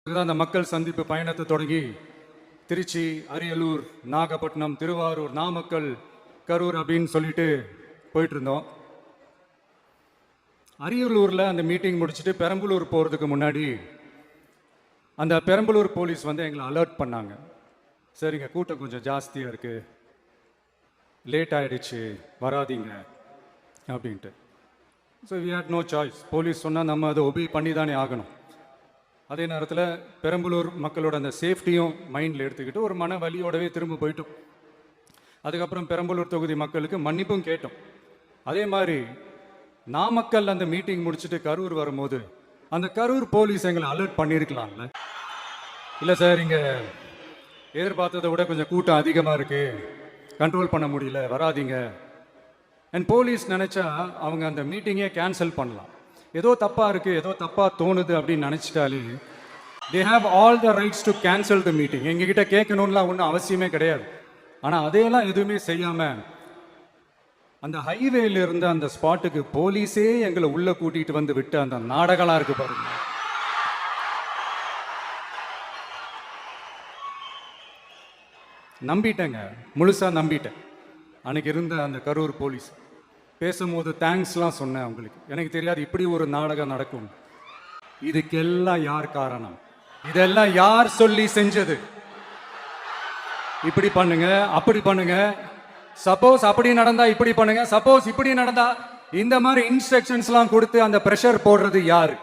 அந்த மக்கள் சந்திப்பு பயணத்தை தொடங்கி திருச்சி, அரியலூர், நாகப்பட்டினம், திருவாரூர், நாமக்கல், கரூர் அப்படின்னு சொல்லிட்டு போயிட்டு இருந்தோம். அரியலூரில் அந்த மீட்டிங் முடிச்சுட்டு பெரம்பலூர் போகிறதுக்கு முன்னாடி அந்த பெரம்பலூர் போலீஸ் வந்து எங்களை அலர்ட் பண்ணாங்க. சரிங்க, கூட்டம் கொஞ்சம் ஜாஸ்தியாக இருக்குது, லேட் ஆகிடுச்சு, வராதிங்க அப்படின்ட்டு. So we had no choice. Police சொன்னால் நம்ம அதை ஒபே பண்ணி தானே ஆகணும். அதே நேரத்தில் பெரம்பலூர் மக்களோட அந்த சேஃப்டியும் மைண்டில் எடுத்துக்கிட்டு ஒரு மன வலியோடவே திரும்ப போயிட்டோம். அதுக்கப்புறம் பெரம்பலூர் தொகுதி மக்களுக்கு மன்னிப்பும் கேட்டோம். அதே மாதிரி நாமக்கல் அந்த மீட்டிங் முடிச்சுட்டு கரூர் வரும்போது அந்த கரூர் போலீஸ் எங்களை அலர்ட் பண்ணியிருக்கலாம்ல. இல்லை சார், இங்கே எதிர்பார்த்ததை விட கொஞ்சம் கூட்டம் அதிகமாக இருக்குது, கண்ட்ரோல் பண்ண முடியல, வராதிங்க. அண்ட் போலீஸ் நினச்சா அவங்க அந்த மீட்டிங்கே கேன்சல் பண்ணலாம். ஏதோ தப்பாக இருக்குது, ஏதோ தப்பாக தோணுது அப்படின்னு நினச்சிட்டாலே they have all the rights to cancel the meeting. எங்ககிட்ட கேட்கணும்லாம் ஒன்றும் அவசியமே கிடையாது. ஆனால் அதையெல்லாம் எதுவுமே செய்யாமல் அந்த ஹைவேல இருந்த அந்த ஸ்பாட்டுக்கு போலீஸே எங்களை உள்ள கூட்டிகிட்டு வந்து விட்டு அந்த நாடகம்லாம் இருக்கு பாருங்க. நம்பிட்டேங்க, முழுசாக நம்பிட்டேன். அன்னைக்கு இருந்த அந்த கரூர் போலீஸ் பேசும்போது தேங்க்ஸ்லாம் சொன்னேன் அவங்களுக்கு. எனக்கு தெரியாது இப்படி ஒரு நாடகம் நடக்கும். இதுக்கெல்லாம் யார் காரணம்? இதெல்லாம் யார் சொல்லி செஞ்சது? இப்படி பண்ணுங்க, அப்படி பண்ணுங்க, சப்போஸ் அப்படி நடந்தா இப்படி பண்ணுங்க, சப்போஸ் இப்படி நடந்தா இந்த மாதிரி இன்ஸ்ட்ரக்ஷன்ஸ்லாம் கொடுத்து அந்த ப்ரெஷர் போடுறது யாரு?